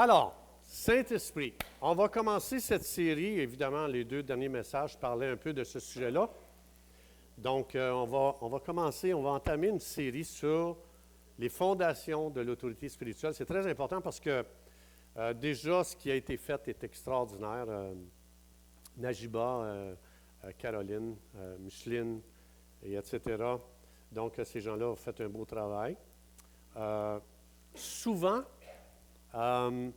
Alors, Saint-Esprit. On va commencer cette série. Évidemment, les 2 derniers messages parlaient un peu de ce sujet-là. Donc, on va commencer, on va entamer une série sur les fondations de l'autorité spirituelle. C'est très important parce que déjà, ce qui a été fait est extraordinaire. Najiba, Caroline, Micheline, et etc. Donc, ces gens-là ont fait un beau travail. Souvent, il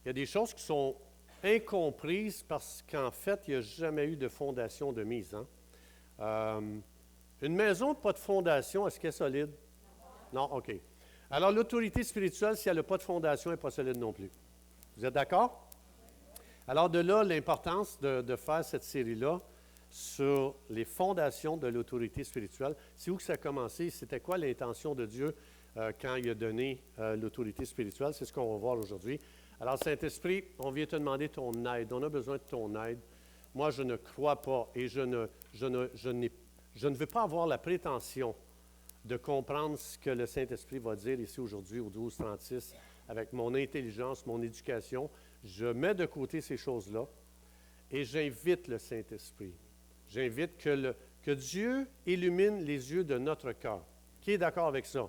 y a des choses qui sont incomprises parce qu'en fait, il n'y a jamais eu de fondation de mise. Une maison, pas de fondation, est-ce qu'elle est solide? Non, OK. Alors, l'autorité spirituelle, si elle n'a pas de fondation, elle n'est pas solide non plus. Vous êtes d'accord? Alors, de là, l'importance de faire cette série-là sur les fondations de l'autorité spirituelle. C'est où que ça a commencé? C'était quoi l'intention de Dieu quand il a donné l'autorité spirituelle? C'est ce qu'on va voir aujourd'hui. Alors, Saint-Esprit, on vient te demander ton aide. On a besoin de ton aide. Moi, je ne crois pas et je ne veux pas avoir la prétention de comprendre ce que le Saint-Esprit va dire ici aujourd'hui au 12-36 avec mon intelligence, mon éducation. Je mets de côté ces choses-là et j'invite le Saint-Esprit. J'invite que Dieu illumine les yeux de notre cœur. Qui est d'accord avec ça?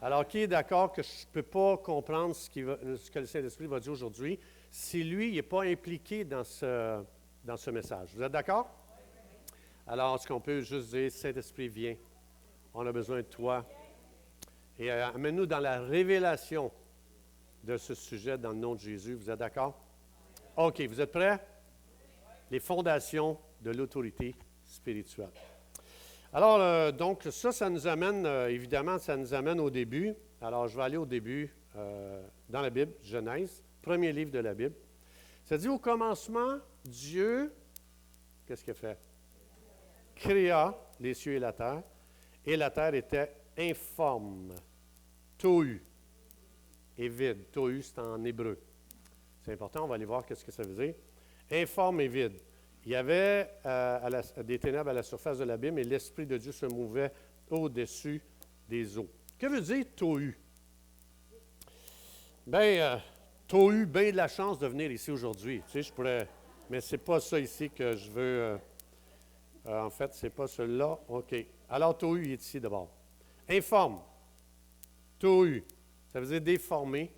Alors, qui est d'accord que je ne peux pas comprendre ce que le Saint-Esprit va dire aujourd'hui si lui n'est pas impliqué dans ce message? Vous êtes d'accord? Alors, est-ce qu'on peut juste dire, Saint-Esprit, viens, on a besoin de toi. Et amène-nous dans la révélation de ce sujet dans le nom de Jésus. Vous êtes d'accord? OK, vous êtes prêts? Les fondations de l'autorité spirituelle. Alors, donc, ça nous amène, évidemment, ça nous amène au début. Alors, je vais aller au début dans la Bible, Genèse, premier livre de la Bible. Ça dit, au commencement, Dieu, qu'est-ce qu'il a fait? Créa les cieux et la terre était informe, tohu, et vide. Tohu, c'est en hébreu. C'est important, on va aller voir qu'est-ce que ça veut dire. Informe et vide. Il y avait des ténèbres à la surface de l'abîme et l'Esprit de Dieu se mouvait au-dessus des eaux. Que veut dire tohu? Bien, tohu, bien de la chance de venir ici aujourd'hui. Tu sais, je pourrais, mais ce n'est pas ça ici que je veux. En fait, ce n'est pas celui-là. OK. Alors, tohu, il est ici d'abord. Informe. Tohu. Ça veut dire déformé.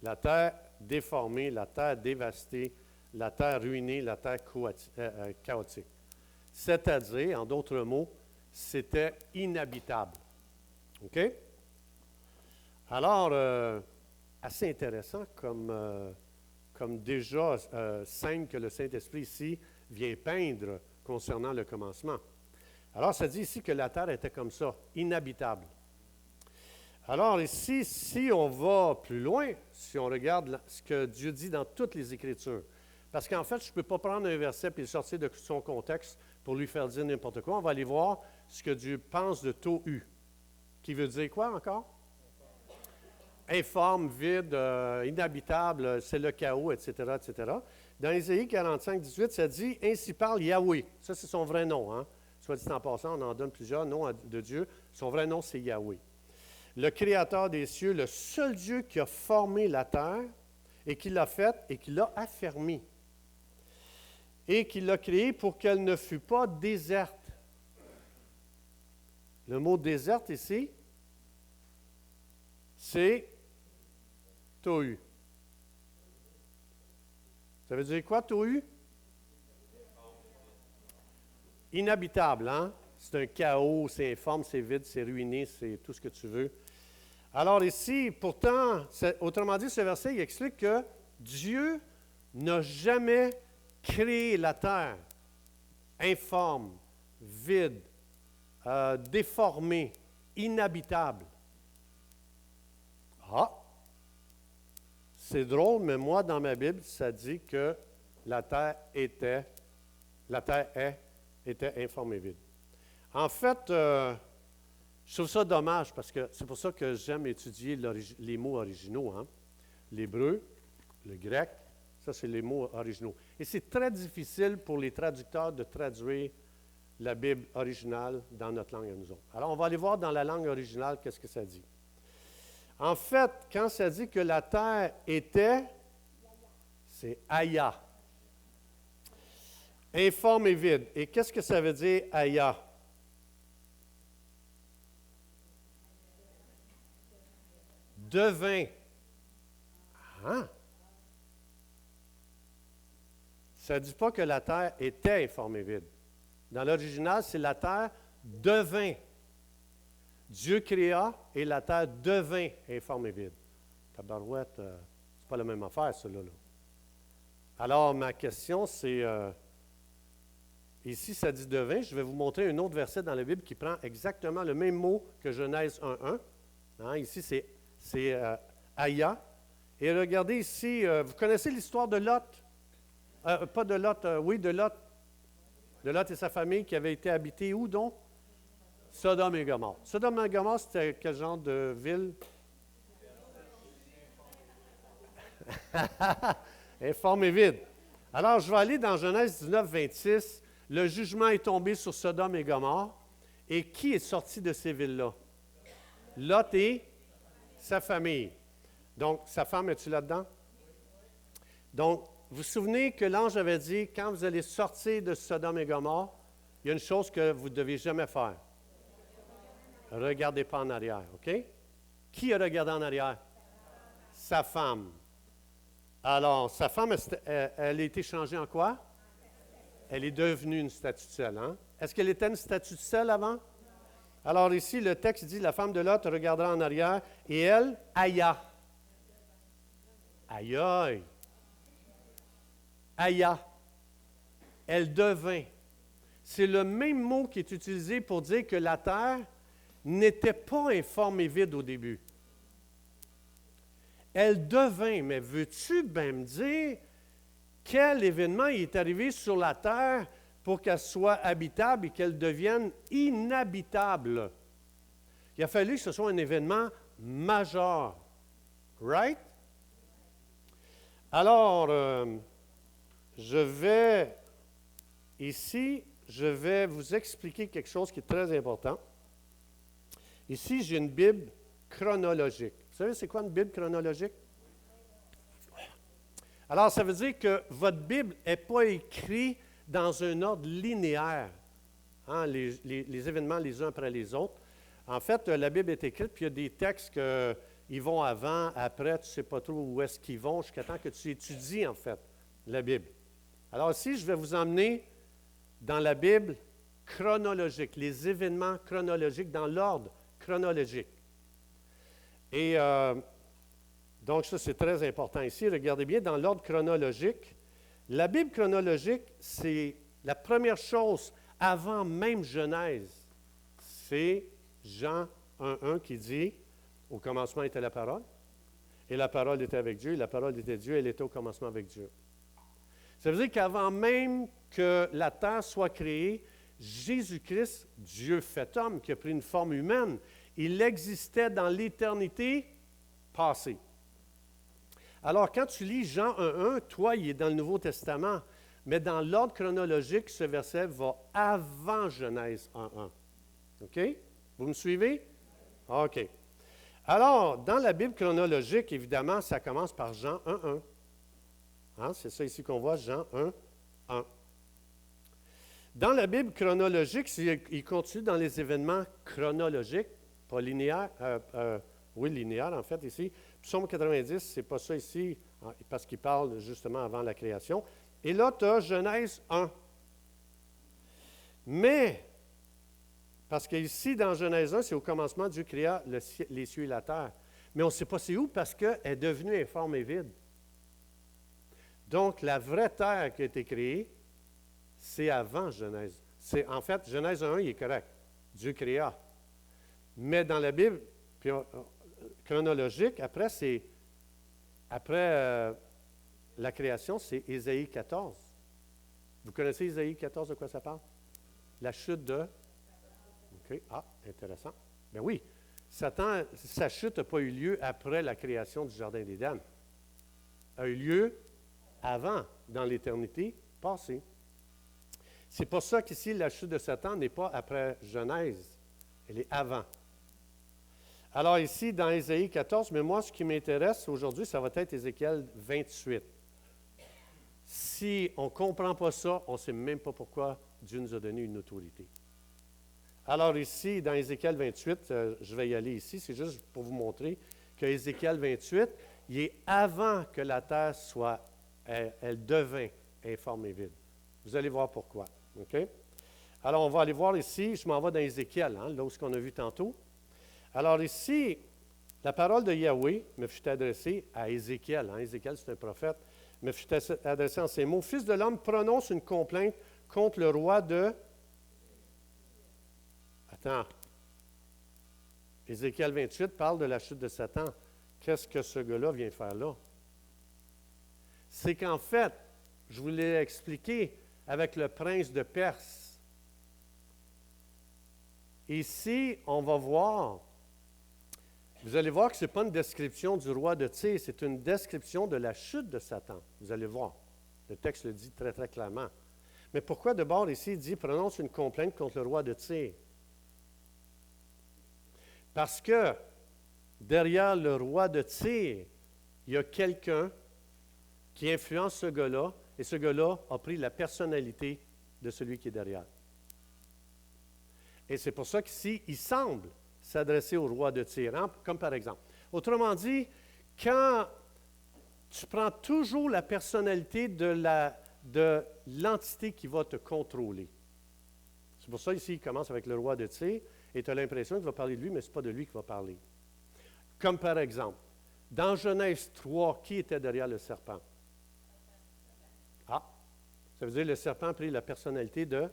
La terre déformée, la terre dévastée, la terre ruinée, la terre chaotique. C'est-à-dire, en d'autres mots, c'était inhabitable. OK? Alors, assez intéressant comme déjà scène que le Saint-Esprit ici vient peindre concernant le commencement. Alors, ça dit ici que la terre était comme ça, inhabitable. Alors ici, si on va plus loin, si on regarde ce que Dieu dit dans toutes les Écritures, parce qu'en fait, je ne peux pas prendre un verset et le sortir de son contexte pour lui faire dire n'importe quoi. On va aller voir ce que Dieu pense de tohu, qui veut dire quoi encore? Informe, vide, inhabitable, c'est le chaos, etc., etc. Dans Ésaïe 45, 18, ça dit « Ainsi parle Yahweh ». Ça, c'est son vrai nom. Hein? Soit dit en passant, on en donne plusieurs noms de Dieu. Son vrai nom, c'est Yahweh. Le Créateur des cieux, le seul Dieu qui a formé la terre et qui l'a faite et qui l'a affermie et qui l'a créée pour qu'elle ne fût pas déserte. Le mot déserte ici, c'est tohu. Ça veut dire quoi, tohu? Inhabitable, hein? C'est un chaos, c'est informe, c'est vide, c'est ruiné, c'est tout ce que tu veux. Alors ici, pourtant, autrement dit, ce verset, il explique que Dieu n'a jamais créé la terre informe, vide, déformée, inhabitable. Ah! C'est drôle, mais moi, dans ma Bible, ça dit que la terre était informe et vide. En fait, je trouve ça dommage parce que c'est pour ça que j'aime étudier les mots originaux. Hein? L'hébreu, le grec, ça c'est les mots originaux. Et c'est très difficile pour les traducteurs de traduire la Bible originale dans notre langue à nous autres. Alors, on va aller voir dans la langue originale qu'est-ce que ça dit. En fait, quand ça dit que la terre était, c'est Aya. Informe et vide. Et qu'est-ce que ça veut dire, Aya? Devint. Hein? Ça ne dit pas que la terre était informe et vide. Dans l'original, c'est la terre devint. Dieu créa et la terre devint informe et vide. Tabarouette, c'est pas la même affaire, cela. Là. Alors, ma question, c'est, ici, ça dit devint. Je vais vous montrer un autre verset dans la Bible qui prend exactement le même mot que Genèse 1.1. Hein, ici, c'est Aya. Et regardez ici, vous connaissez l'histoire de Lot? Pas de Lot, oui, de Lot. De Lot et sa famille qui avaient été habités où donc? Sodome et Gomorrhe. Sodome et Gomorrhe, c'était quel genre de ville? Informe et vide. Alors, je vais aller dans Genèse 19, 26. Le jugement est tombé sur Sodome et Gomorrhe. Et qui est sorti de ces villes-là? Lot et sa famille. Donc, sa femme, es-tu là-dedans? Donc, vous vous souvenez que l'ange avait dit, quand vous allez sortir de Sodome et Gomorrhe, il y a une chose que vous ne devez jamais faire. Regardez pas en arrière, OK? Qui a regardé en arrière? Sa femme. Alors, sa femme, elle a été changée en quoi? Elle est devenue une statue de sel. Hein? Est-ce qu'elle était une statue de sel avant? Alors ici, le texte dit, la femme de Lot regardera en arrière et elle, Aya. Aïe aïe. Aya. Elle devint. C'est le même mot qui est utilisé pour dire que la terre n'était pas informe et vide au début. Elle devint, mais veux-tu bien me dire quel événement est arrivé sur la terre pour qu'elle soit habitable et qu'elle devienne inhabitable? Il a fallu que ce soit un événement majeur. Right? Alors, je vais vous expliquer quelque chose qui est très important. Ici, j'ai une Bible chronologique. Vous savez, c'est quoi une Bible chronologique? Alors, ça veut dire que votre Bible n'est pas écrite dans un ordre linéaire, hein, les événements les uns après les autres. En fait, la Bible est écrite, puis il y a des textes qui vont avant, après, tu ne sais pas trop où est-ce qu'ils vont, jusqu'à temps que tu étudies, en fait, la Bible. Alors ici, je vais vous emmener dans la Bible chronologique, les événements chronologiques, dans l'ordre chronologique. Et donc, ça, c'est très important ici. Regardez bien, dans l'ordre chronologique, la Bible chronologique, c'est la première chose avant même Genèse. C'est Jean 1.1 qui dit, « Au commencement était la parole, et la parole était avec Dieu, et la parole était Dieu, et elle était au commencement avec Dieu. » Ça veut dire qu'avant même que la terre soit créée, Jésus-Christ, Dieu fait homme, qui a pris une forme humaine, il existait dans l'éternité passée. Alors, quand tu lis Jean 1.1, toi, il est dans le Nouveau Testament, mais dans l'ordre chronologique, ce verset va avant Genèse 1.1. OK? Vous me suivez? OK. Alors, dans la Bible chronologique, évidemment, ça commence par Jean 1.1. Hein? C'est ça ici qu'on voit, Jean 1.1. Dans la Bible chronologique, il continue dans les événements chronologiques, pas linéaires, oui, linéaires en fait ici. Psaume 90, c'est pas ça ici, parce qu'il parle justement avant la création. Et là, tu as Genèse 1. Mais, parce qu'ici, dans Genèse 1, c'est au commencement, Dieu créa les cieux et la terre. Mais on ne sait pas c'est où parce qu'elle est devenue informe et vide. Donc, la vraie terre qui a été créée, c'est avant Genèse. En fait, Genèse 1, il est correct. Dieu créa. Mais dans la Bible chronologique, après la création, c'est Ésaïe 14. Vous connaissez Ésaïe 14, de quoi ça parle? La chute de... OK. Ah, intéressant. Ben oui, Satan, sa chute n'a pas eu lieu après la création du Jardin d'Éden. Elle a eu lieu avant, dans l'éternité passée. C'est pour ça qu'ici, la chute de Satan n'est pas après Genèse, elle est avant. Alors ici, dans Ésaïe 14, mais moi, ce qui m'intéresse aujourd'hui, ça va être Ézéchiel 28. Si on ne comprend pas ça, on ne sait même pas pourquoi Dieu nous a donné une autorité. Alors ici, dans Ézéchiel 28, je vais y aller ici, c'est juste pour vous montrer que Ézéchiel 28, il est avant que la terre soit, elle devint informe et vide. Vous allez voir pourquoi. OK? Alors, on va aller voir ici, je m'en vais dans Ézéchiel, là où ce qu'on a vu tantôt. Alors ici, la parole de Yahweh me fut adressée à Ézéchiel. Ézéchiel, c'est un prophète. Me fut adressée en ces mots. Fils de l'homme, prononce une complainte contre le roi de... Attends. Ézéchiel 28 parle de la chute de Satan. Qu'est-ce que ce gars-là vient faire là? C'est qu'en fait, je vous l'ai expliqué avec le prince de Perse. Ici, on va voir, vous allez voir que ce n'est pas une description du roi de Tyr, c'est une description de la chute de Satan. Vous allez voir. Le texte le dit très, très clairement. Mais pourquoi d'abord ici il dit « prononce une complainte contre le roi de Tyr » ? Parce que derrière le roi de Tyr, il y a quelqu'un qui influence ce gars-là, et ce gars-là a pris la personnalité de celui qui est derrière. Et c'est pour ça qu'ici, il semble s'adresser au roi de Tyr, comme par exemple. Autrement dit, quand tu prends toujours la personnalité de l'entité qui va te contrôler. C'est pour ça ici, il commence avec le roi de Tyr, et tu as l'impression qu'il va parler de lui, mais ce n'est pas de lui qui va parler. Comme par exemple, dans Genèse 3, qui était derrière le serpent? Ah, ça veut dire que le serpent a pris la personnalité de...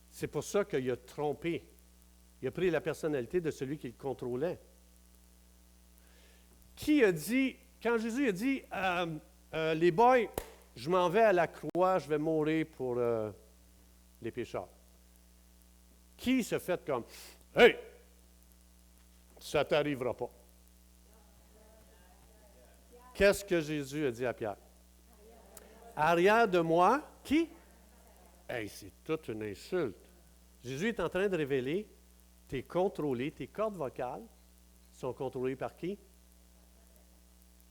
C'est pour ça qu'il a trompé. Il a pris la personnalité de celui qui le contrôlait. Qui a dit, quand Jésus a dit, les boys, je m'en vais à la croix, je vais mourir pour les pécheurs. Qui se fait comme, hey, ça ne t'arrivera pas. Qu'est-ce que Jésus a dit à Pierre? Arrière de moi, qui? Hey, c'est toute une insulte. Jésus est en train de révéler, tu es contrôlé, tes cordes vocales sont contrôlées par qui?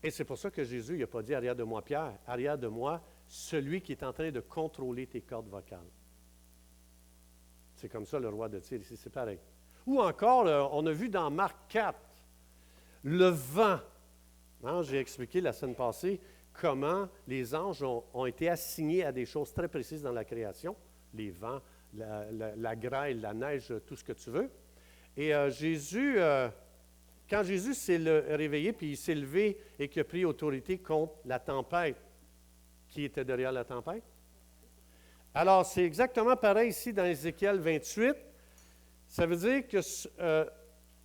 Et c'est pour ça que Jésus n'a pas dit arrière de moi Pierre, arrière de moi celui qui est en train de contrôler tes cordes vocales. C'est comme ça le roi de Tyr, ici c'est pareil. Ou encore, on a vu dans Marc 4, le vent. J'ai expliqué la semaine passée comment les anges ont été assignés à des choses très précises dans la création, les vents, la grêle, la neige, tout ce que tu veux. Et Jésus, quand Jésus s'est réveillé, puis il s'est levé et qu'il a pris autorité contre la tempête, qui était derrière la tempête? Alors, c'est exactement pareil ici dans Ézéchiel 28. Ça veut dire que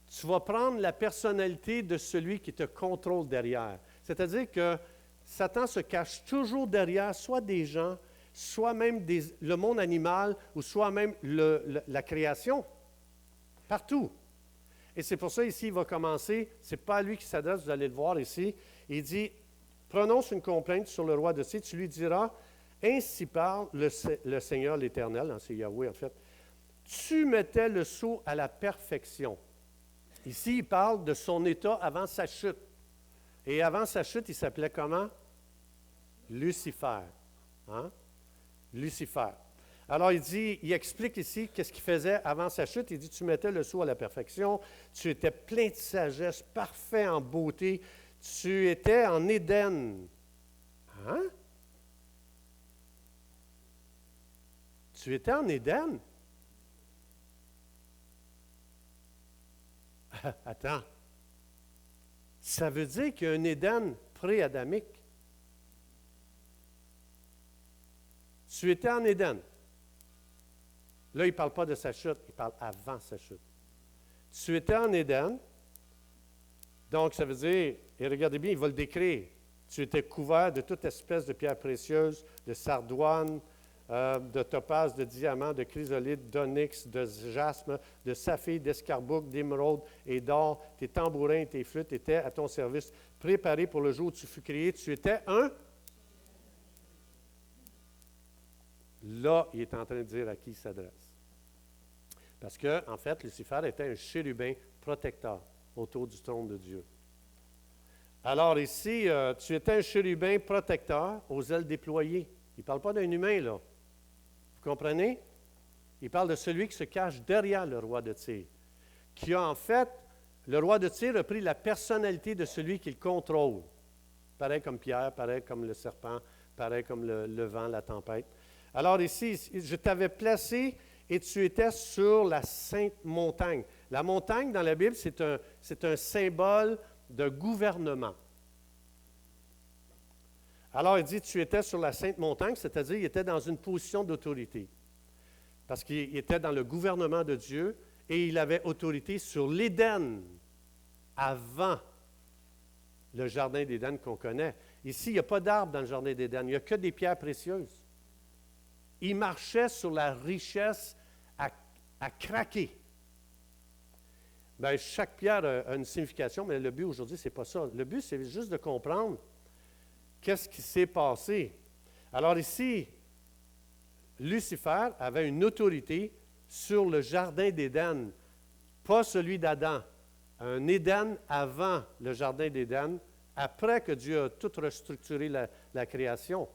tu vas prendre la personnalité de celui qui te contrôle derrière. C'est-à-dire que Satan se cache toujours derrière soit des gens, soit même le monde animal, ou soit même la création. Partout. Et c'est pour ça ici, il va commencer, ce n'est pas à lui qui s'adresse, vous allez le voir ici. Il dit, prononce une complainte sur le roi de Tyr, tu lui diras, ainsi parle le Seigneur l'Éternel, c'est Yahweh en fait, tu mettais le sceau à la perfection. Ici, il parle de son état avant sa chute. Et avant sa chute, il s'appelait comment? Lucifer. Lucifer. Alors, il explique ici qu'est-ce qu'il faisait avant sa chute. Il dit, tu mettais le sceau à la perfection, tu étais plein de sagesse, parfait en beauté, tu étais en Éden. Tu étais en Éden? Attends. Ça veut dire qu'il y a un Éden pré-adamique. Tu étais en Éden. Là, il ne parle pas de sa chute, il parle avant sa chute. Tu étais en Éden. Donc, ça veut dire, et regardez bien, il va le décrire. Tu étais couvert de toute espèce de pierres précieuses, de sardoine, de topaz, de diamant, de chrysolite, d'onyx, de jasme, de saphir, d'escarboucle, d'émeraude et d'or. Tes tambourins et tes flûtes étaient à ton service, préparés pour le jour où tu fus créé. Tu étais un... Là, il est en train de dire à qui il s'adresse. Parce que, en fait, Lucifer était un chérubin protecteur autour du trône de Dieu. Alors ici, tu étais un chérubin protecteur aux ailes déployées. Il ne parle pas d'un humain, là. Vous comprenez? Il parle de celui qui se cache derrière le roi de Tyr, qui a en fait, le roi de Tyr a pris la personnalité de celui qu'il contrôle. Pareil comme Pierre, pareil comme le serpent, pareil comme le vent, la tempête. Alors ici, je t'avais placé et tu étais sur la sainte montagne. La montagne, dans la Bible, c'est un symbole de gouvernement. Alors, il dit, tu étais sur la sainte montagne, c'est-à-dire il était dans une position d'autorité. Parce qu'il était dans le gouvernement de Dieu et il avait autorité sur l'Éden avant le jardin d'Éden qu'on connaît. Ici, il n'y a pas d'arbre dans le jardin d'Éden, il n'y a que des pierres précieuses. Il marchait sur la richesse à craquer. Bien, chaque pierre a une signification, mais le but aujourd'hui, ce n'est pas ça. Le but, c'est juste de comprendre qu'est-ce qui s'est passé. Alors ici, Lucifer avait une autorité sur le jardin d'Éden, pas celui d'Adam. Un Éden avant le jardin d'Éden, après que Dieu a tout restructuré la création.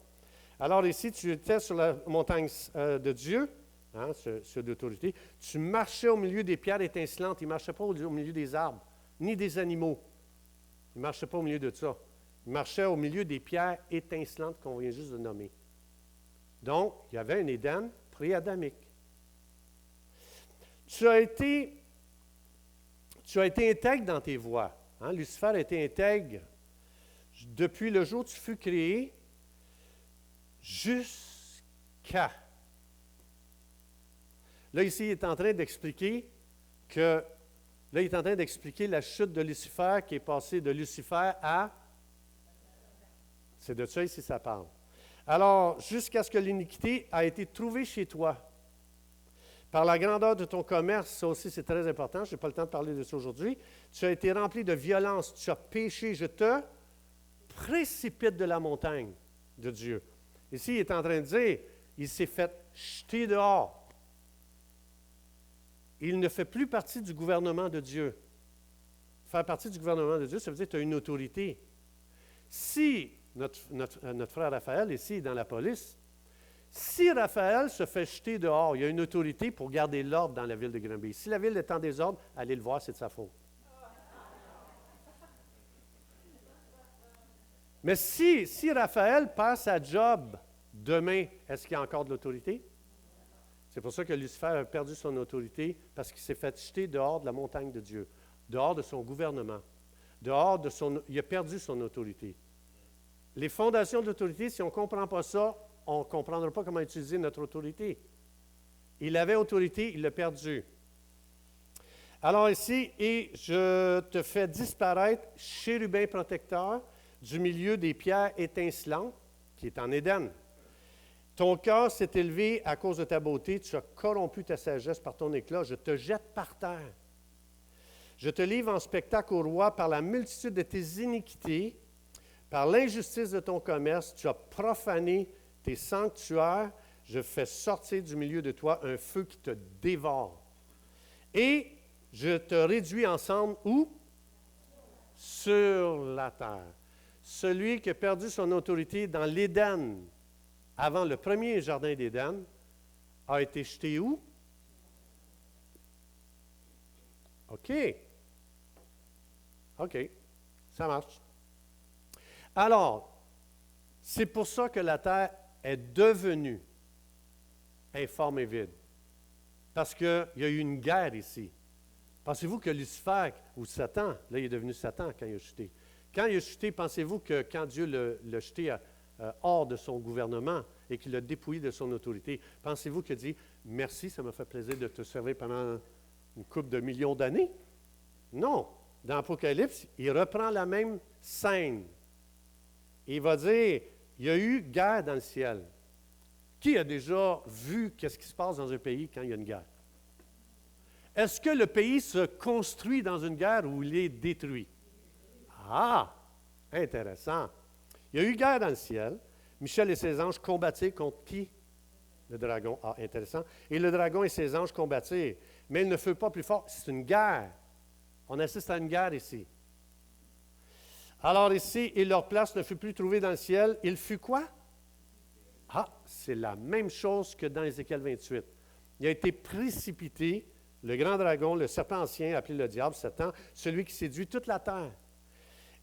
Alors ici, tu étais sur la montagne de Dieu, hein, sur l'autorité. Tu marchais au milieu des pierres étincelantes. Il ne marchait pas au milieu des arbres, ni des animaux. Il ne marchait pas au milieu de ça. Il marchait au milieu des pierres étincelantes qu'on vient juste de nommer. Donc, il y avait un Éden pré-adamique. Tu as été intègre dans tes voies. Hein? Lucifer a été intègre depuis le jour où tu fus créé jusqu'à. Là, ici, il est en train d'expliquer la chute de Lucifer qui est passée de Lucifer à. C'est de ça ici ça parle. Alors, jusqu'à ce que l'iniquité a été trouvée chez toi. Par la grandeur de ton commerce, ça aussi c'est très important, je n'ai pas le temps de parler de ça aujourd'hui, tu as été rempli de violence, tu as péché, je te précipite de la montagne de Dieu. Ici, il est en train de dire, il s'est fait jeter dehors. Il ne fait plus partie du gouvernement de Dieu. Faire partie du gouvernement de Dieu, ça veut dire que tu as une autorité. Si notre frère Raphaël, ici, dans la police, si Raphaël se fait jeter dehors, il y a une autorité pour garder l'ordre dans la ville de Granby. Si la ville est en désordre, allez le voir, c'est de sa faute. Mais si Raphaël passe sa job demain, est-ce qu'il y a encore de l'autorité? C'est pour ça que Lucifer a perdu son autorité, parce qu'il s'est fait jeter dehors de la montagne de Dieu, dehors de son gouvernement, il a perdu son autorité. Les fondations de l'autorité, si on ne comprend pas ça, on ne comprendra pas comment utiliser notre autorité. Il avait autorité, il l'a perdue. Alors ici, et je te fais disparaître, chérubin protecteur, du milieu des pierres étincelantes, qui est en Éden. Ton cœur s'est élevé à cause de ta beauté, tu as corrompu ta sagesse par ton éclat, je te jette par terre. Je te livre en spectacle au roi par la multitude de tes iniquités, par l'injustice de ton commerce, tu as profané tes sanctuaires, je fais sortir du milieu de toi un feu qui te dévore. Et je te réduis ensemble où? Sur la terre. Celui qui a perdu son autorité dans l'Éden, avant le premier jardin d'Éden, a été jeté où? OK. OK. Ça marche. Alors, c'est pour ça que la terre est devenue informe et vide. Parce qu'il y a eu une guerre ici. Pensez-vous que Lucifer, ou Satan, là il est devenu Satan quand il a chuté. Quand il a chuté, pensez-vous que quand Dieu l'a jeté hors de son gouvernement et qu'il l'a dépouillé de son autorité, pensez-vous qu'il a dit « Merci, ça m'a fait plaisir de te servir pendant une couple de millions d'années? » Non. Dans l'Apocalypse, il reprend la même scène. Il va dire, il y a eu guerre dans le ciel. Qui a déjà vu qu'est-ce qui se passe dans un pays quand il y a une guerre? Est-ce que le pays se construit dans une guerre ou il est détruit? Ah, intéressant. Il y a eu guerre dans le ciel. Michel et ses anges combattirent contre qui? Le dragon. Ah, intéressant. Et le dragon et ses anges combattirent. Mais il ne fut pas plus fort. C'est une guerre. On assiste à une guerre ici. Alors ici, et leur place ne fut plus trouvée dans le ciel. Il fut quoi? Ah, c'est la même chose que dans Ézéchiel 28. Il a été précipité, le grand dragon, le serpent ancien, appelé le diable, Satan, celui qui séduit toute la terre.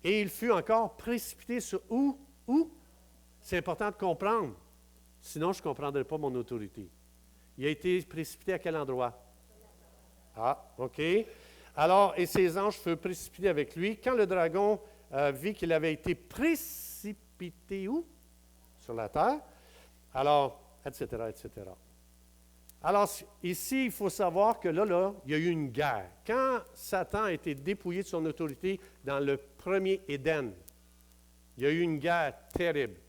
Et il fut encore précipité sur où? Où? C'est important de comprendre. Sinon, je ne comprendrais pas mon autorité. Il a été précipité à quel endroit? Ah, OK. Alors, et ses anges furent précipités avec lui. Quand le dragon vit qu'il avait été précipité où? Sur la terre. Alors, etc., etc. Alors, ici, il faut savoir que là, il y a eu une guerre. Quand Satan a été dépouillé de son autorité dans le premier Éden, il y a eu une guerre terrible.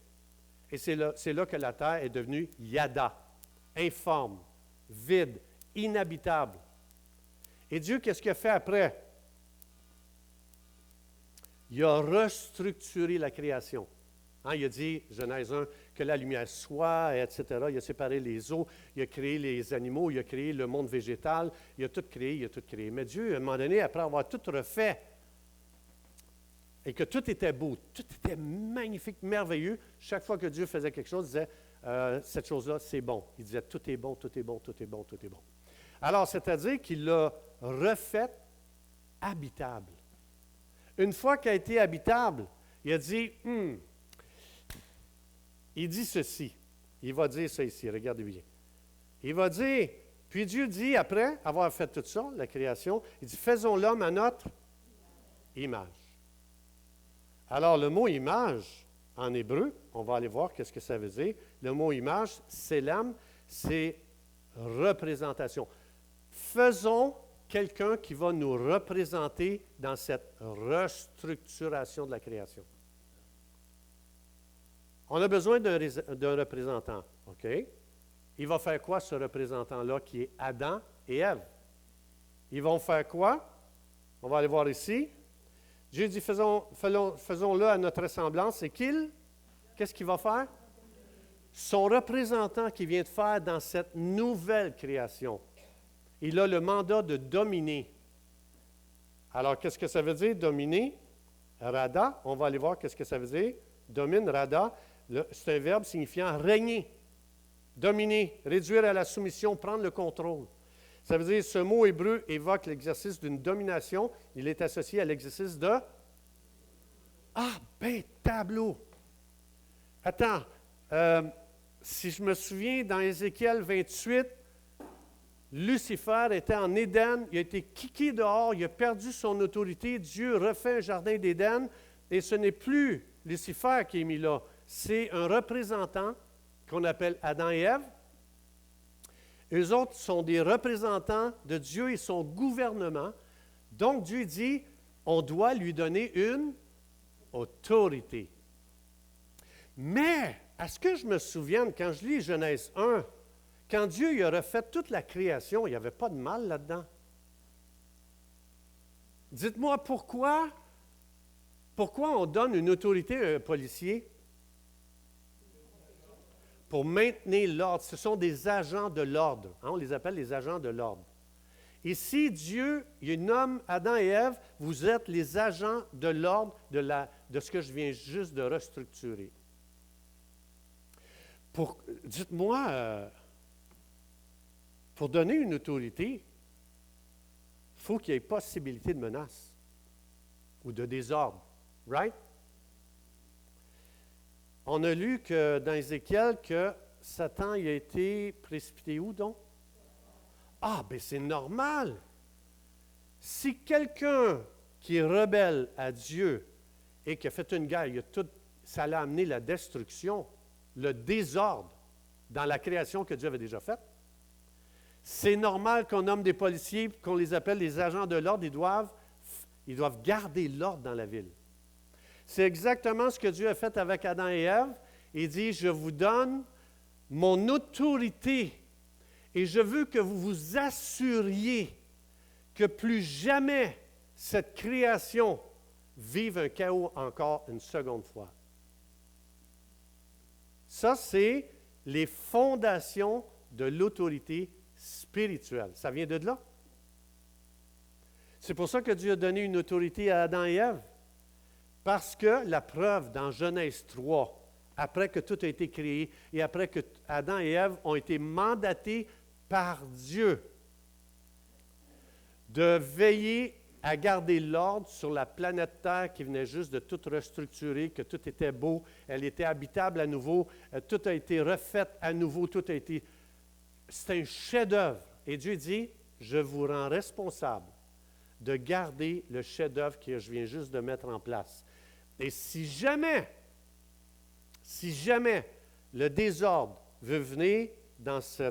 Et c'est là que la terre est devenue yada, informe, vide, inhabitable. Et Dieu, qu'est-ce qu'il a fait après? Il a restructuré la création. Hein, il a dit, Genèse 1, que la lumière soit, etc. Il a séparé les eaux, il a créé les animaux, il a créé le monde végétal, il a tout créé, Mais Dieu, à un moment donné, après avoir tout refait, et que tout était beau, tout était magnifique, merveilleux, chaque fois que Dieu faisait quelque chose, il disait, cette chose-là, c'est bon. Il disait, tout est bon, tout est bon, tout est bon, tout est bon. Alors, c'est-à-dire qu'il l'a refait habitable. Une fois qu'elle a été habitable, il a dit, il dit ceci. Il va dire ça ici, regardez bien. Il va dire, puis Dieu dit, après avoir fait tout ça, la création, il dit, faisons l'homme à notre image. Alors, le mot image, en hébreu, on va aller voir qu'est-ce que ça veut dire. Le mot image, c'est l'âme, c'est représentation. Faisons quelqu'un qui va nous représenter dans cette restructuration de la création. On a besoin d'un représentant, OK? Il va faire quoi, ce représentant-là, qui est Adam et Ève? Ils vont faire quoi? On va aller voir ici. Dieu dit, faisons-le à notre ressemblance. Et qu'est-ce qu'il va faire? Son représentant qu'il vient de faire dans cette nouvelle création. Il a le mandat de dominer. Alors, qu'est-ce que ça veut dire, dominer? Rada, on va aller voir qu'est-ce que ça veut dire. Domine, rada, c'est un verbe signifiant régner, dominer, réduire à la soumission, prendre le contrôle. Ça veut dire, ce mot hébreu évoque l'exercice d'une domination. Il est associé à l'exercice de... Ah, ben, tableau! Attends, si je me souviens, dans Ézéchiel 28, Lucifer était en Éden, il a été kické dehors, il a perdu son autorité. Dieu refait un jardin d'Éden, et ce n'est plus Lucifer qui est mis là. C'est un représentant qu'on appelle Adam et Ève. Eux autres sont des représentants de Dieu et son gouvernement. Donc, Dieu dit, on doit lui donner une autorité. Mais, à ce que je me souvienne, quand je lis Genèse 1, quand Dieu il a refait toute la création, il n'y avait pas de mal là-dedans. Dites-moi pourquoi on donne une autorité à un policier? Pour maintenir l'ordre. Ce sont des agents de l'ordre. Hein, on les appelle les agents de l'ordre. Ici, Dieu, il nomme Adam et Ève, vous êtes les agents de l'ordre de ce que je viens juste de restructurer. Dites-moi, pour donner une autorité, il faut qu'il y ait possibilité de menace ou de désordre. Right? On a lu que dans Ézéchiel que Satan il a été précipité où donc? Ah, bien c'est normal. Si quelqu'un qui est rebelle à Dieu et qui a fait une guerre, ça l'a amené la destruction, le désordre dans la création que Dieu avait déjà faite. C'est normal qu'on nomme des policiers, qu'on les appelle les agents de l'ordre, ils doivent garder l'ordre dans la ville. C'est exactement ce que Dieu a fait avec Adam et Ève. Il dit, je vous donne mon autorité et je veux que vous vous assuriez que plus jamais cette création vive un chaos encore une seconde fois. Ça, c'est les fondations de l'autorité spirituelle. Ça vient de là. C'est pour ça que Dieu a donné une autorité à Adam et Ève. Parce que la preuve dans Genèse 3, après que tout a été créé et après que Adam et Ève ont été mandatés par Dieu de veiller à garder l'ordre sur la planète Terre qui venait juste de tout restructurer, que tout était beau, elle était habitable à nouveau, tout a été refait à nouveau, tout a été... C'est un chef-d'œuvre. Et Dieu dit, je vous rends responsable de garder le chef-d'œuvre que je viens juste de mettre en place. Et si jamais le désordre veut venir dans ce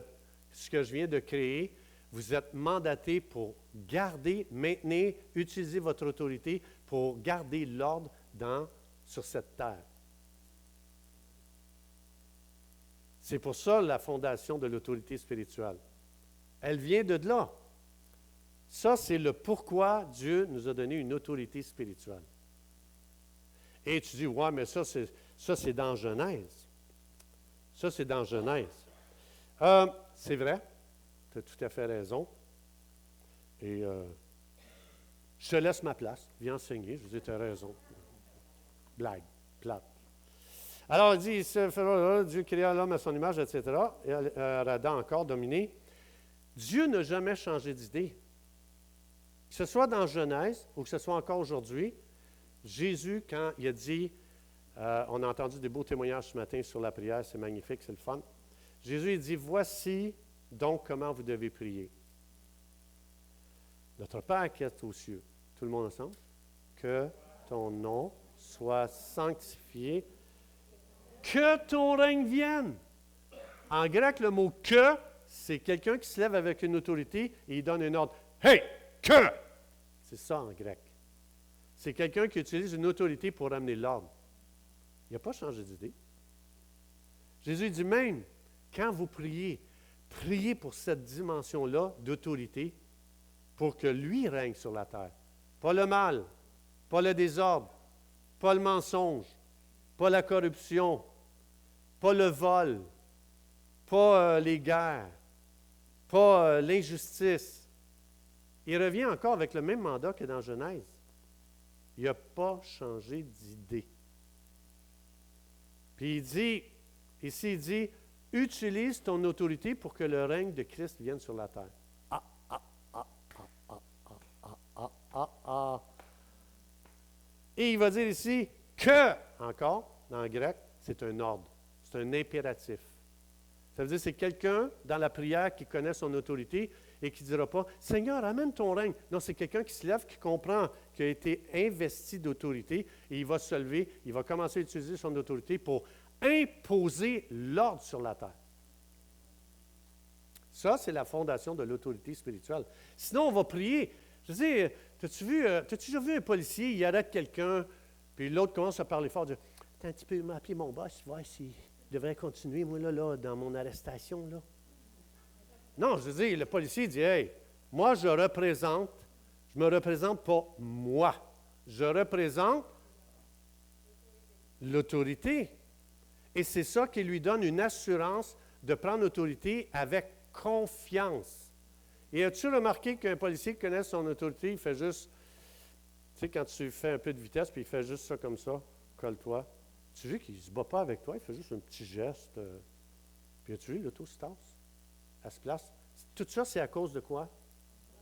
que je viens de créer, vous êtes mandaté pour garder, maintenir, utiliser votre autorité pour garder l'ordre sur cette terre. C'est pour ça la fondation de l'autorité spirituelle. Elle vient de là. Ça, c'est le pourquoi Dieu nous a donné une autorité spirituelle. Et tu dis, ouais, mais ça, c'est dans Genèse. Ça, c'est dans Genèse. C'est vrai, tu as tout à fait raison. Et je te laisse ma place. Viens enseigner, je vous dis, tu as raison. Blague, plate. Alors, il dit, Dieu créa l'homme à son image, etc. Et Adam encore dominé. Dieu n'a jamais changé d'idée. Que ce soit dans Genèse ou que ce soit encore aujourd'hui, Jésus, quand il a dit, on a entendu des beaux témoignages ce matin sur la prière, c'est magnifique, c'est le fun. Jésus, il dit, voici donc comment vous devez prier. Notre Père qui est aux cieux, tout le monde ensemble, que ton nom soit sanctifié, que ton règne vienne. En grec, le mot « que », c'est quelqu'un qui se lève avec une autorité et il donne un ordre. « Hey, que !» C'est ça en grec. C'est quelqu'un qui utilise une autorité pour amener l'ordre. Il n'a pas changé d'idée. Jésus dit même, quand vous priez, priez pour cette dimension-là d'autorité pour que lui règne sur la terre. Pas le mal, pas le désordre, pas le mensonge, pas la corruption, pas le vol, pas les guerres, pas l'injustice. Il revient encore avec le même mandat que dans Genèse. Il n'a pas changé d'idée. Puis il dit, utilise ton autorité pour que le règne de Christ vienne sur la terre. Et il va dire ici que, encore, dans le grec, c'est un ordre, c'est un impératif. Ça veut dire que c'est quelqu'un dans la prière qui connaît son autorité et qui ne dira pas « Seigneur, amène ton règne ». Non, c'est quelqu'un qui se lève, qui comprend qu'il a été investi d'autorité et il va se lever, il va commencer à utiliser son autorité pour imposer l'ordre sur la terre. Ça, c'est la fondation de l'autorité spirituelle. Sinon, on va prier. Je veux dire, t'as-tu déjà vu un policier, il arrête quelqu'un, puis l'autre commence à parler fort, dit « Attends un petit peu, il m'a appelé mon boss, voir s'il devrait continuer, moi, là, dans mon arrestation, là. » Non, je veux dire, le policier dit « Hey, moi, je me représente pas moi. Je représente l'autorité. » Et c'est ça qui lui donne une assurance de prendre l'autorité avec confiance. Et as-tu remarqué qu'un policier qui connaît son autorité, il fait juste, tu sais, quand tu fais un peu de vitesse, puis il fait juste ça comme ça, colle-toi. Tu vois qu'il ne se bat pas avec toi, il fait juste un petit geste. Puis as-tu vu, l'auto se tasse, elle se place. Tout ça, c'est à cause de quoi?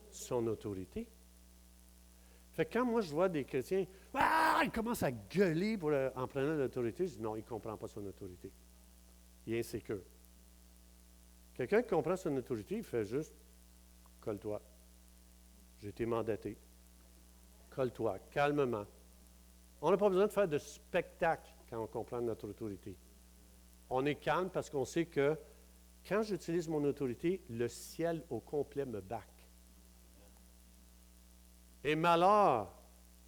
Son autorité. Fait que quand moi, je vois des chrétiens, ils commencent à gueuler en prenant l'autorité, je dis non, il ne comprend pas son autorité. Il est insécure. Quelqu'un qui comprend son autorité, il fait juste, colle-toi. J'ai été mandaté. Colle-toi, calmement. On n'a pas besoin de faire de spectacle quand on comprend notre autorité. On est calme parce qu'on sait que quand j'utilise mon autorité, le ciel au complet me back. Et malheur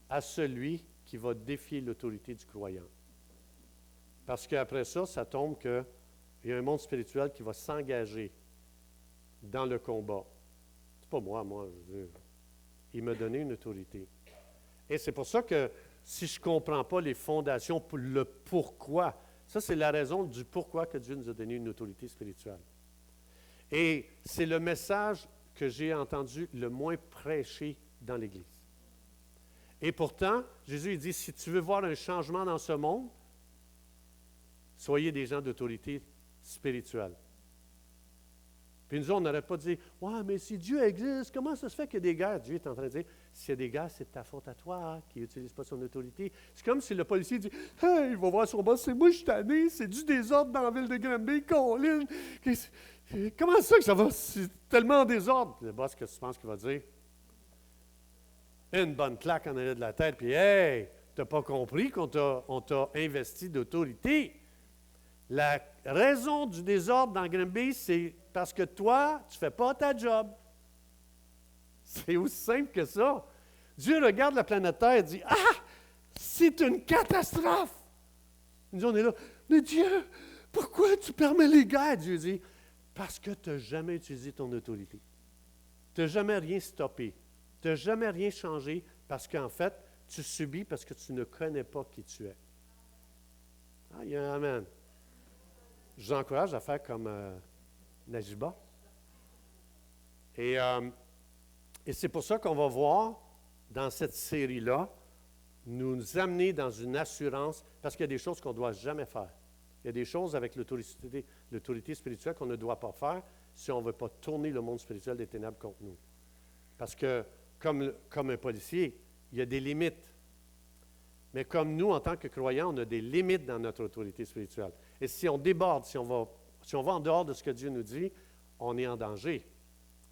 à celui qui va défier l'autorité du croyant. Parce qu'après ça, ça tombe qu'il y a un monde spirituel qui va s'engager dans le combat. C'est pas moi, je veux dire. Il m'a donné une autorité. Et c'est pour ça que si je ne comprends pas les fondations, pour le pourquoi, ça c'est la raison du pourquoi que Dieu nous a donné une autorité spirituelle. Et c'est le message que j'ai entendu le moins prêché dans l'Église. Et pourtant, Jésus il dit, si tu veux voir un changement dans ce monde, soyez des gens d'autorité spirituelle. Puis nous, on n'arrête pas de dire, « Ouais, mais si Dieu existe, comment ça se fait qu'il y a des guerres? » Dieu est en train de dire, « S'il y a des guerres, c'est de ta faute à toi qui n'utilise pas son autorité. » C'est comme si le policier dit, « Hey, il va voir son boss, c'est moi, je suis tanné, c'est du désordre dans la ville de Granby, Colin. Comment ça que ça va? C'est tellement en désordre. » Le boss, qu'est-ce que tu penses qu'il va dire? Une bonne claque en arrière de la tête, puis « Hey, tu n'as pas compris qu'on t'a investi d'autorité. La raison du désordre dans Granby, c'est parce que toi, tu ne fais pas ta job. » C'est aussi simple que ça. Dieu regarde la planète Terre et dit, « Ah, c'est une catastrophe! » Nous, on est là, « Mais Dieu, pourquoi tu permets les guerres? » Dieu dit, « Parce que tu n'as jamais utilisé ton autorité. Tu n'as jamais rien stoppé. Tu n'as jamais rien changé parce qu'en fait, tu subis parce que tu ne connais pas qui tu es. » Ah, il y a un amen. Je vous encourage à faire comme Najiba. Et c'est pour ça qu'on va voir dans cette série-là, nous amener dans une assurance, parce qu'il y a des choses qu'on ne doit jamais faire. Il y a des choses avec l'autorité spirituelle qu'on ne doit pas faire si on ne veut pas tourner le monde spirituel des ténèbres contre nous. Parce que, comme un policier, il y a des limites. Mais comme nous, en tant que croyants, on a des limites dans notre autorité spirituelle. Et si on déborde, si on va en dehors de ce que Dieu nous dit, on est en danger.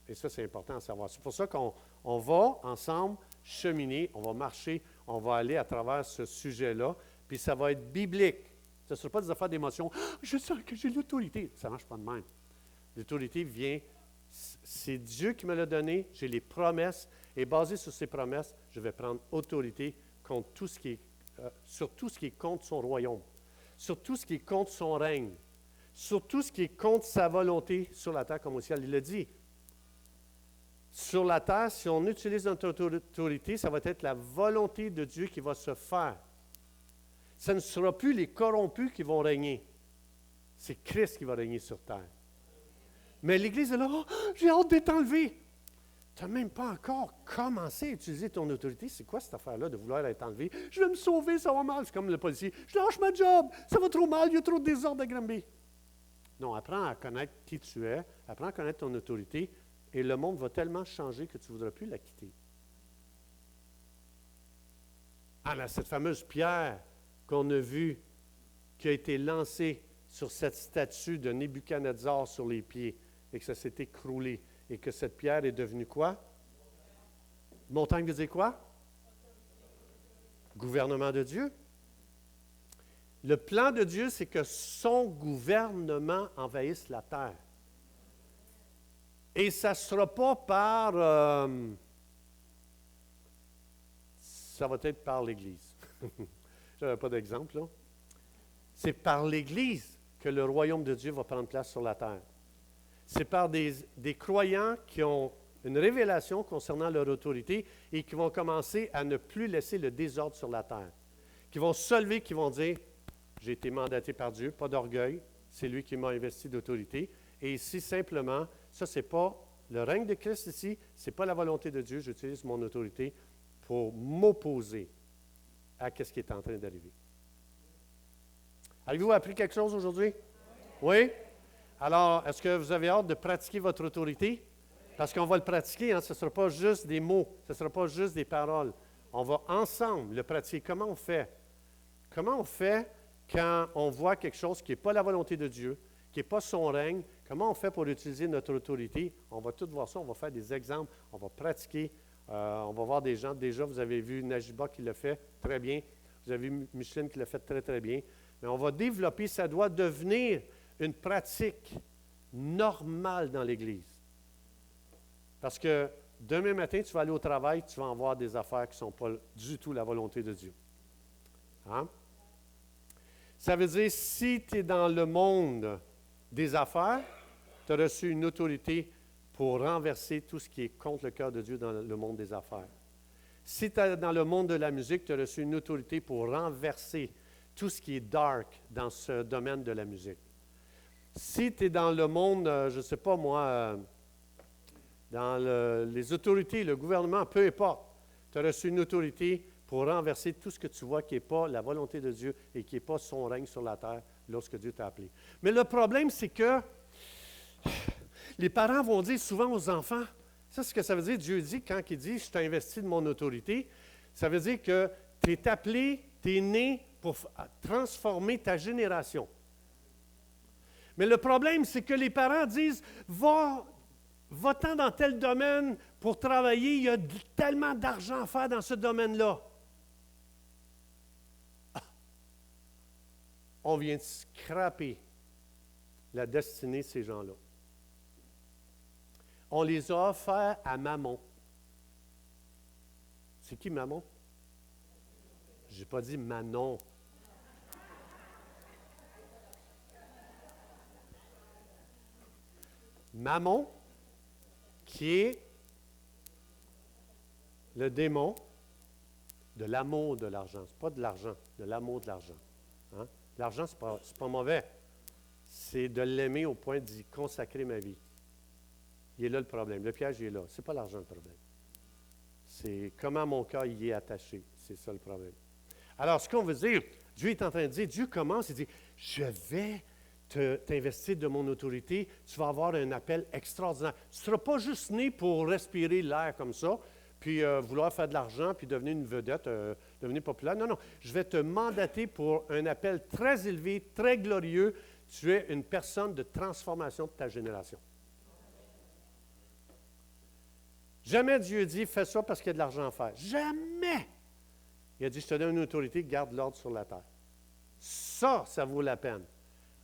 Et ça, c'est important à savoir. C'est pour ça qu'on va ensemble cheminer, on va marcher, on va aller à travers ce sujet-là, puis ça va être biblique. Ce ne sera pas des affaires d'émotion. « Je sens que j'ai l'autorité. » Ça ne marche pas de même. L'autorité vient, c'est Dieu qui me l'a donné, j'ai les promesses, et basé sur ces promesses, je vais prendre autorité contre tout ce qui est sur tout ce qui est contre son royaume, sur tout ce qui est contre son règne, sur tout ce qui est contre sa volonté sur la terre comme au ciel. Il le dit. Sur la terre, si on utilise notre autorité, ça va être la volonté de Dieu qui va se faire. Ce ne sera plus les corrompus qui vont régner. C'est Christ qui va régner sur terre. Mais l'Église est là, oh, j'ai hâte d'être enlevé. Tu n'as même pas encore commencé à utiliser ton autorité. C'est quoi cette affaire-là de vouloir être enlevé? Je vais me sauver, ça va mal. C'est comme le policier. Je lâche ma job, ça va trop mal, il y a trop de désordre à Granby. Non, apprends à connaître qui tu es, apprends à connaître ton autorité, et le monde va tellement changer que tu ne voudras plus la quitter. Ah, là, cette fameuse pierre qu'on a vue, qui a été lancée sur cette statue de Nebuchadnezzar sur les pieds, et que ça s'est écroulé. Et que cette pierre est devenue quoi? Montagne veut dire quoi? Gouvernement de Dieu. Le plan de Dieu, c'est que son gouvernement envahisse la terre. Et ça ne sera pas par... ça va être par l'Église. Je n'avais pas d'exemple, là. C'est par l'Église que le royaume de Dieu va prendre place sur la terre. C'est par des croyants qui ont une révélation concernant leur autorité et qui vont commencer à ne plus laisser le désordre sur la terre. Qui vont se lever, qui vont dire, j'ai été mandaté par Dieu, pas d'orgueil, c'est lui qui m'a investi d'autorité. Et ici, simplement, ça, ce n'est pas le règne de Christ ici, ce n'est pas la volonté de Dieu, j'utilise mon autorité pour m'opposer à ce qui est en train d'arriver. Avez-vous appris quelque chose aujourd'hui? Oui? Alors, est-ce que vous avez hâte de pratiquer votre autorité? Parce qu'on va le pratiquer, hein, ce ne sera pas juste des mots, ce ne sera pas juste des paroles. On va ensemble le pratiquer. Comment on fait? Comment on fait quand on voit quelque chose qui n'est pas la volonté de Dieu, qui n'est pas son règne? Comment on fait pour utiliser notre autorité? On va tout voir ça, on va faire des exemples, on va pratiquer, on va voir des gens. Déjà, vous avez vu Najiba qui le fait très bien. Vous avez vu Micheline qui l'a fait très, très bien. Mais on va développer, ça doit devenir une pratique normale dans l'Église. Parce que demain matin, tu vas aller au travail, tu vas en voir des affaires qui ne sont pas du tout la volonté de Dieu. Hein? Ça veut dire, si tu es dans le monde des affaires, tu as reçu une autorité pour renverser tout ce qui est contre le cœur de Dieu dans le monde des affaires. Si tu es dans le monde de la musique, tu as reçu une autorité pour renverser tout ce qui est dark dans ce domaine de la musique. Si tu es dans le monde, je ne sais pas moi, dans les autorités, le gouvernement, peu importe, Tu as reçu une autorité pour renverser tout ce que tu vois qui n'est pas la volonté de Dieu et qui n'est pas son règne sur la terre lorsque Dieu t'a appelé. Mais le problème, c'est que les parents vont dire souvent aux enfants, ça, c'est ce que ça veut dire, Dieu dit, quand il dit « je t'ai investi de mon autorité », ça veut dire que tu es appelé, tu es né pour transformer ta génération. Mais le problème, c'est que les parents disent « va-t'en dans tel domaine pour travailler, il y a tellement d'argent à faire dans ce domaine-là. » On vient de scraper la destinée de ces gens-là. On les a offerts à Mammon. C'est qui Mammon? Je n'ai pas dit Manon. Mammon, qui est le démon de l'amour de l'argent. Ce n'est pas de l'argent, de l'amour de l'argent. Hein? L'argent, ce n'est pas mauvais. C'est de l'aimer au point d'y consacrer ma vie. Il est là le problème. Le piège il est là. Ce n'est pas l'argent le problème. C'est comment mon cœur y est attaché. C'est ça le problème. Alors, ce qu'on veut dire, Dieu est en train de dire, Dieu commence, il dit, je vais t'investir de mon autorité, tu vas avoir un appel extraordinaire. Tu ne seras pas juste né pour respirer l'air comme ça, puis vouloir faire de l'argent, puis devenir une vedette, devenir populaire. Non, non, je vais te mandater pour un appel très élevé, très glorieux. Tu es une personne de transformation de ta génération. Jamais Dieu dit, fais ça parce qu'il y a de l'argent à faire. Jamais! Il a dit, je te donne une autorité, garde l'ordre sur la terre. Ça vaut la peine.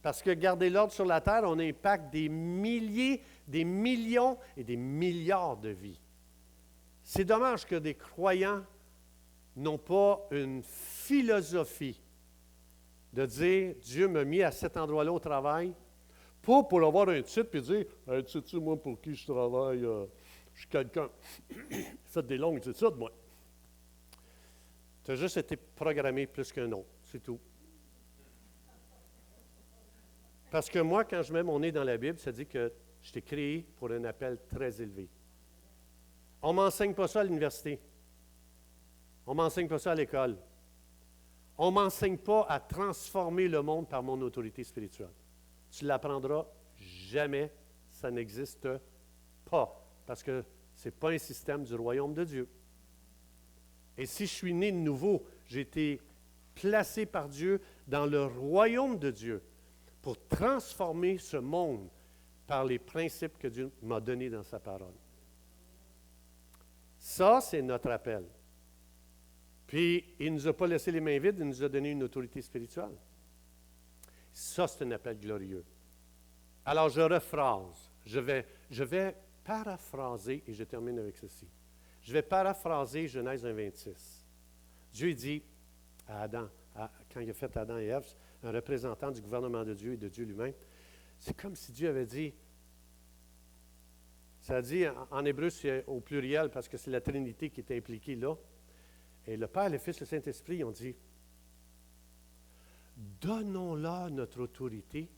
Parce que garder l'ordre sur la terre, on impacte des milliers, des millions et des milliards de vies. C'est dommage que des croyants n'ont pas une philosophie de dire, Dieu m'a mis à cet endroit-là au travail, pas pour avoir un titre et dire, hey, tu sais-tu, moi, pour qui je travaille, je suis quelqu'un. Faites des longues études, moi. Tu as juste été programmé plus qu'un autre, c'est tout. Parce que moi, quand je mets mon nez dans la Bible, ça dit que je t'ai créé pour un appel très élevé. On ne m'enseigne pas ça à l'université. On ne m'enseigne pas ça à l'école. On ne m'enseigne pas à transformer le monde par mon autorité spirituelle. Tu ne l'apprendras jamais, ça n'existe pas, parce que ce n'est pas un système du royaume de Dieu. Et si je suis né de nouveau, j'ai été placé par Dieu dans le royaume de Dieu pour transformer ce monde par les principes que Dieu m'a donnés dans sa parole. Ça, c'est notre appel. Puis, il ne nous a pas laissé les mains vides, il nous a donné une autorité spirituelle. Ça, c'est un appel glorieux. Alors, je rephrase. Je vais paraphraser, et je termine avec ceci. Je vais paraphraser Genèse 1,26. Dieu dit à Adam, quand il a fait Adam et Ève, un représentant du gouvernement de Dieu et de Dieu lui-même, c'est comme si Dieu avait dit, ça dit en hébreu c'est au pluriel parce que c'est la Trinité qui est impliquée là, et le Père, le Fils, le Saint-Esprit ont dit, donnons-leur notre autorité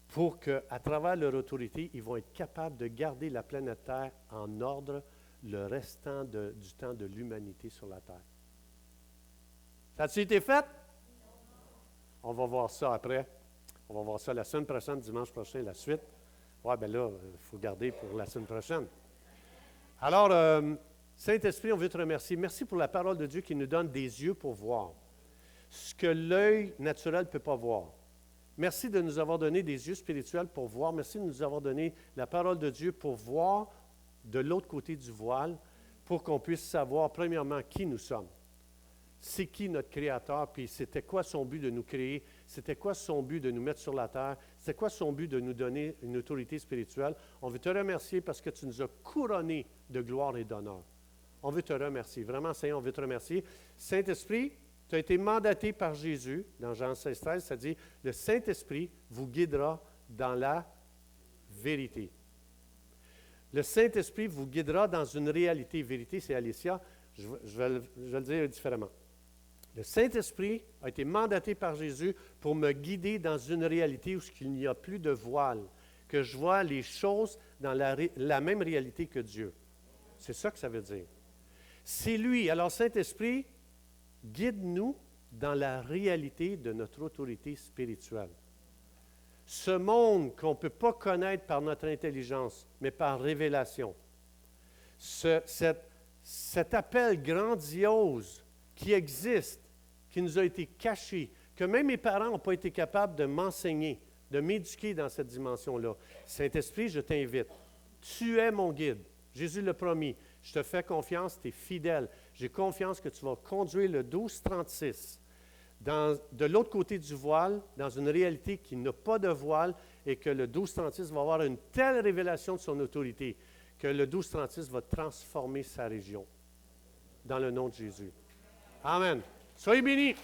pour qu'à travers leur autorité, ils vont être capables de garder la planète Terre en ordre le restant du temps de l'humanité sur la Terre. Ça a-t-il été fait? On va voir ça après. On va voir ça la semaine prochaine, dimanche prochain, la suite. Oui, bien là, il faut garder pour la semaine prochaine. Alors, Saint-Esprit, on veut te remercier. Merci pour la parole de Dieu qui nous donne des yeux pour voir ce que l'œil naturel ne peut pas voir. Merci de nous avoir donné des yeux spirituels pour voir. Merci de nous avoir donné la parole de Dieu pour voir de l'autre côté du voile, pour qu'on puisse savoir, premièrement, qui nous sommes. C'est qui notre Créateur, puis c'était quoi son but de nous créer, c'était quoi son but de nous mettre sur la terre, c'était quoi son but de nous donner une autorité spirituelle. On veut te remercier parce que tu nous as couronnés de gloire et d'honneur. On veut te remercier. Vraiment, Seigneur, on veut te remercier. Saint-Esprit, tu as été mandaté par Jésus, dans Jean 16,13, ça dit, le Saint-Esprit vous guidera dans la vérité. Le Saint-Esprit vous guidera dans une réalité. Vérité, c'est Alicia. Je vais le dire différemment. Le Saint-Esprit a été mandaté par Jésus pour me guider dans une réalité où il n'y a plus de voile, que je vois les choses dans la même réalité que Dieu. C'est ça que ça veut dire. C'est lui. Alors, Saint-Esprit, guide-nous dans la réalité de notre autorité spirituelle. Ce monde qu'on ne peut pas connaître par notre intelligence, mais par révélation. Cet appel grandiose qui existe, qui nous a été caché, que même mes parents n'ont pas été capables de m'enseigner, de m'éduquer dans cette dimension-là. Saint-Esprit, je t'invite. Tu es mon guide. Jésus l'a promis. Je te fais confiance, tu es fidèle. J'ai confiance que tu vas conduire le 1236 de l'autre côté du voile, dans une réalité qui n'a pas de voile, et que le 1236 va avoir une telle révélation de son autorité que le 1236 va transformer sa région. Dans le nom de Jésus. Amen. Soyez bénis.